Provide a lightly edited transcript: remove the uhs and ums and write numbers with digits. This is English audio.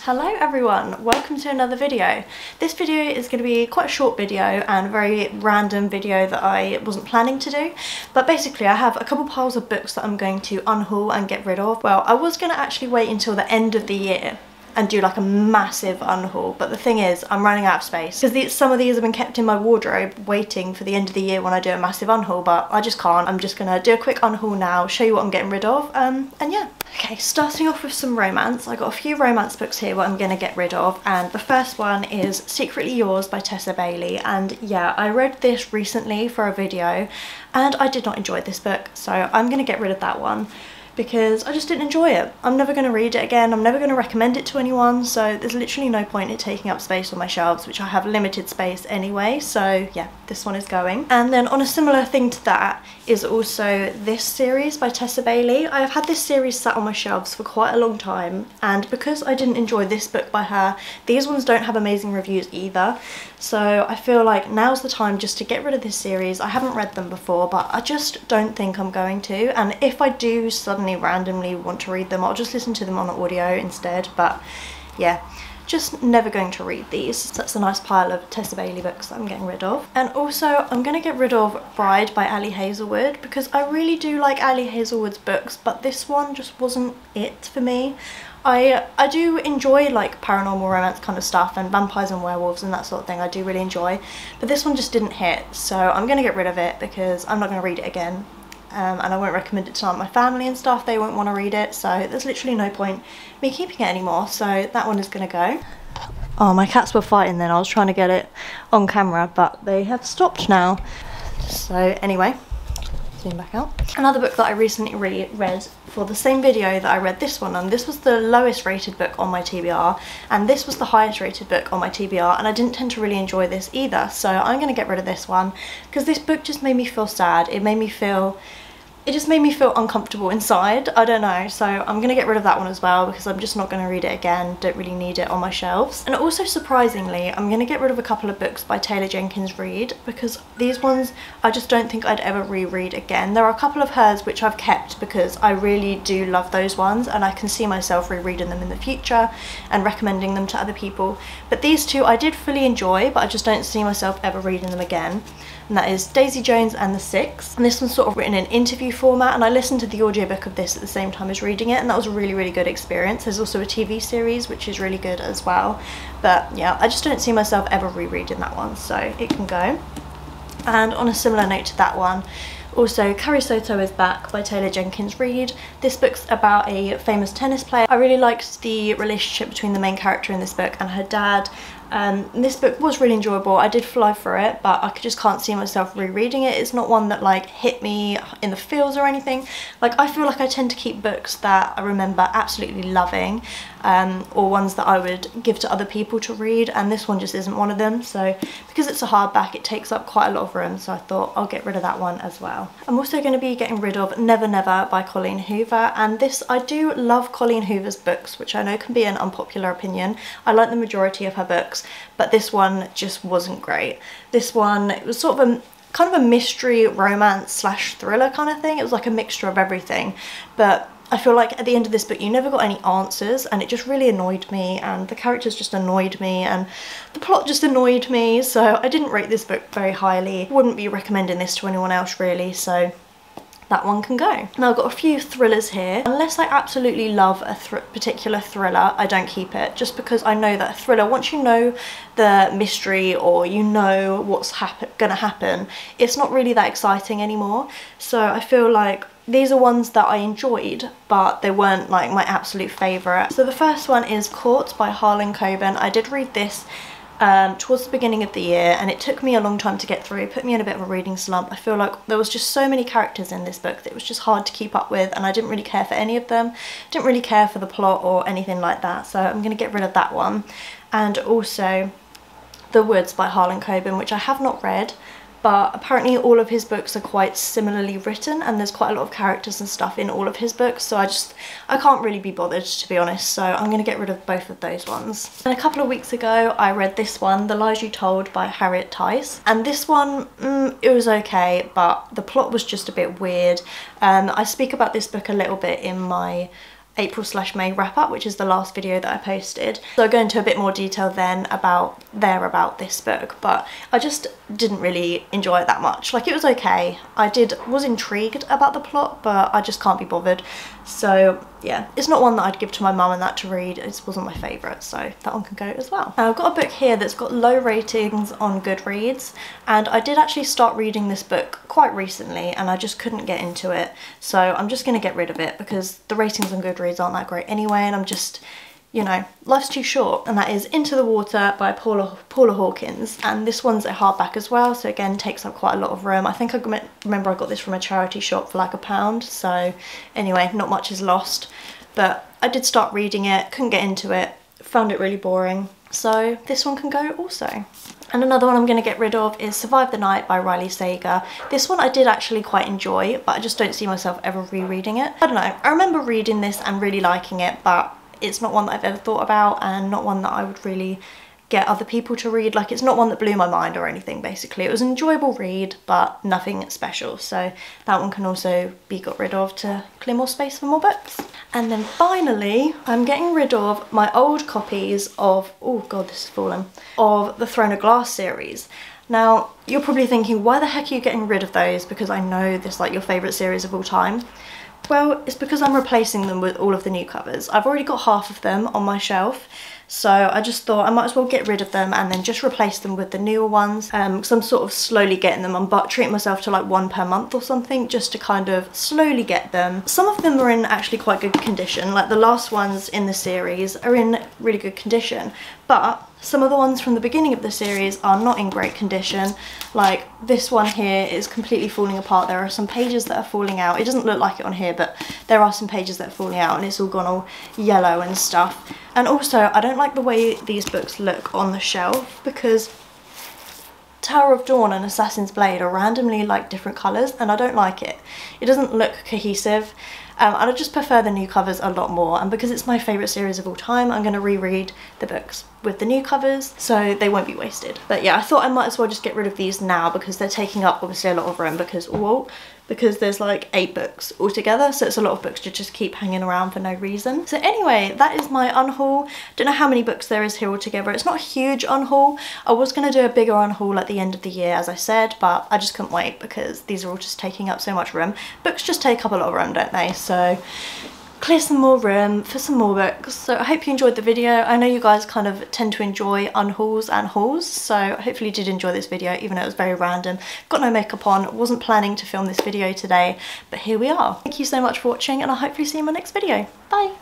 Hello everyone, welcome to another video. This video is going to be quite a short video and a very random video that I wasn't planning to do, but basically I have a couple piles of books that I'm going to unhaul and get rid of. Well, I was going to actually wait until the end of the year and do like a massive unhaul, but the thing is I'm running out of space because some of these have been kept in my wardrobe waiting for the end of the year when I do a massive unhaul, but I just can't. I'm just gonna do a quick unhaul now, show you what I'm getting rid of, and yeah. Okay, starting off with some romance. I got a few romance books here what I'm gonna get rid of, and the first one is Secretly Yours by Tessa Bailey, and yeah, I read this recently for a video and I did not enjoy this book, so I'm gonna get rid of that one because I just didn't enjoy it. I'm never going to read it again, I'm never going to recommend it to anyone, so there's literally no point in taking up space on my shelves, which I have limited space anyway, so yeah, this one is going. And then on a similar thing to that is also this series by Tessa Bailey. I have had this series sat on my shelves for quite a long time, and because I didn't enjoy this book by her, these ones don't have amazing reviews either, so I feel like now's the time just to get rid of this series. I haven't read them before, but I just don't think I'm going to, and if I do suddenly randomly want to read them, I'll just listen to them on audio instead, but yeah, just never going to read these. So that's a nice pile of Tessa Bailey books that I'm getting rid of. And also I'm going to get rid of Bride by Ali Hazelwood because I really do like Ali Hazelwood's books, but this one just wasn't it for me. I do enjoy like paranormal romance kind of stuff and vampires and werewolves and that sort of thing, I do really enjoy, but this one just didn't hit, so I'm going to get rid of it because I'm not going to read it again. And I won't recommend it to my family and stuff, they won't want to read it, so there's literally no point me keeping it anymore, so that one is going to go. Oh, my cats were fighting then, I was trying to get it on camera, but they have stopped now. So anyway, zoom back out. Another book that I recently read for the same video that I read this one on. This was the lowest rated book on my TBR, and this was the highest rated book on my TBR, and I didn't tend to really enjoy this either, so I'm going to get rid of this one because this book just made me feel sad. It just made me feel uncomfortable inside, I don't know, so I'm going to get rid of that one as well because I'm just not going to read it again, don't really need it on my shelves. And also surprisingly, I'm going to get rid of a couple of books by Taylor Jenkins Reid because these ones I just don't think I'd ever reread again. There are a couple of hers which I've kept because I really do love those ones and I can see myself rereading them in the future and recommending them to other people, but these two I did fully enjoy, but I just don't see myself ever reading them again. And that is Daisy Jones and the Six, and this one's sort of written in interview format, and I listened to the audiobook of this at the same time as reading it, and that was a really good experience. There's also a TV series which is really good as well, but yeah, I just don't see myself ever rereading that one, so it can go. And on a similar note to that one, also, Carrie Soto is Back by Taylor Jenkins Reid. This book's about a famous tennis player. I really liked the relationship between the main character in this book and her dad. This book was really enjoyable. I did fly for it, but I just can't see myself rereading it. It's not one that like hit me in the feels or anything. Like, I feel like I tend to keep books that I remember absolutely loving, or ones that I would give to other people to read, and this one just isn't one of them. So because it's a hardback, it takes up quite a lot of room, so I thought I'll get rid of that one as well. I'm also going to be getting rid of Never Never by Colleen Hoover, and this, I do love Colleen Hoover's books, which I know can be an unpopular opinion. I like the majority of her books, but this one just wasn't great. This one, it was sort of a kind of a mystery romance slash thriller kind of thing. It was like a mixture of everything, but I feel like at the end of this book you never got any answers, and it just really annoyed me, and the characters just annoyed me, and the plot just annoyed me, so I didn't rate this book very highly. Wouldn't be recommending this to anyone else really, so that one can go. Now I've got a few thrillers here. Unless I absolutely love a particular thriller, I don't keep it, just because I know that a thriller, once you know the mystery or you know what's gonna happen, it's not really that exciting anymore. So I feel like these are ones that I enjoyed, but they weren't like my absolute favourite. So the first one is Caught by Harlan Coben. I did read this towards the beginning of the year, and it took me a long time to get through. It put me in a bit of a reading slump. I feel like there was just so many characters in this book that it was just hard to keep up with, and I didn't really care for any of them. Didn't really care for the plot or anything like that, so I'm going to get rid of that one. And also The Woods by Harlan Coben, which I have not read, but apparently all of his books are quite similarly written, and there's quite a lot of characters and stuff in all of his books, so I can't really be bothered, to be honest, so I'm going to get rid of both of those ones. And a couple of weeks ago I read this one, The Lies You Told by Harriet Tice, and this one, it was okay, but the plot was just a bit weird. I speak about this book a little bit in my April/May wrap up, which is the last video that I posted. So I'll go into a bit more detail then about this book, but I just didn't really enjoy it that much. Like, it was okay. Was intrigued about the plot, but I just can't be bothered. So yeah, it's not one that I'd give to my mum and that to read. It wasn't my favourite, so that one can go as well. Now, I've got a book here that's got low ratings on Goodreads, and I did actually start reading this book quite recently and I just couldn't get into it. So I'm just going to get rid of it because the ratings on Goodreads aren't that great anyway, and I'm just, you know, life's too short. And that is Into the Water by Paula Hawkins, and this one's a hardback as well, so again takes up quite a lot of room. I think I remember I got this from a charity shop for like £1, so anyway, not much is lost. But I did start reading it, couldn't get into it, found it really boring, so this one can go also. And another one I'm going to get rid of is Survive the Night by Riley Sager. This one I did actually quite enjoy, but I just don't see myself ever rereading it. I don't know, I remember reading this and really liking it, but it's not one that I've ever thought about, and not one that I would really get other people to read. Like, it's not one that blew my mind or anything, basically. It was an enjoyable read, but nothing special. So that one can also be got rid of to clear more space for more books. And then finally, I'm getting rid of my old copies of, oh god, this is falling, of the Throne of Glass series. Now, you're probably thinking, why the heck are you getting rid of those? Because I know this is like your favourite series of all time. Well, it's because I'm replacing them with all of the new covers. I've already got half of them on my shelf, so I just thought I might as well get rid of them and then just replace them with the newer ones, because I'm sort of slowly getting them. I'm treating myself to like one per month or something, just to kind of slowly get them. Some of them are in actually quite good condition, like the last ones in the series are in really good condition, but some of the ones from the beginning of the series are not in great condition. Like this one here is completely falling apart. There are some pages that are falling out. It doesn't look like it on here, but there are some pages that are falling out and it's all gone all yellow and stuff. And also, I don't like the way these books look on the shelf, because Tower of Dawn and Assassin's Blade are randomly like different colours and I don't like it. It doesn't look cohesive. And I just prefer the new covers a lot more, and because it's my favourite series of all time, I'm going to reread the books with the new covers so they won't be wasted. But yeah, I thought I might as well just get rid of these now because they're taking up obviously a lot of room, because there's like 8 books altogether, so it's a lot of books to just keep hanging around for no reason. So anyway, that is my unhaul. Don't know how many books there is here altogether. It's not a huge unhaul. I was going to do a bigger unhaul at the end of the year, as I said, but I just couldn't wait because these are all just taking up so much room. Books just take up a lot of room, don't they? So clear some more room for some more books. So I hope you enjoyed the video. I know you guys kind of tend to enjoy unhauls and hauls, so hopefully you did enjoy this video, even though it was very random. Got no makeup on, wasn't planning to film this video today, but here we are. Thank you so much for watching, and I'll hopefully see you in my next video. Bye!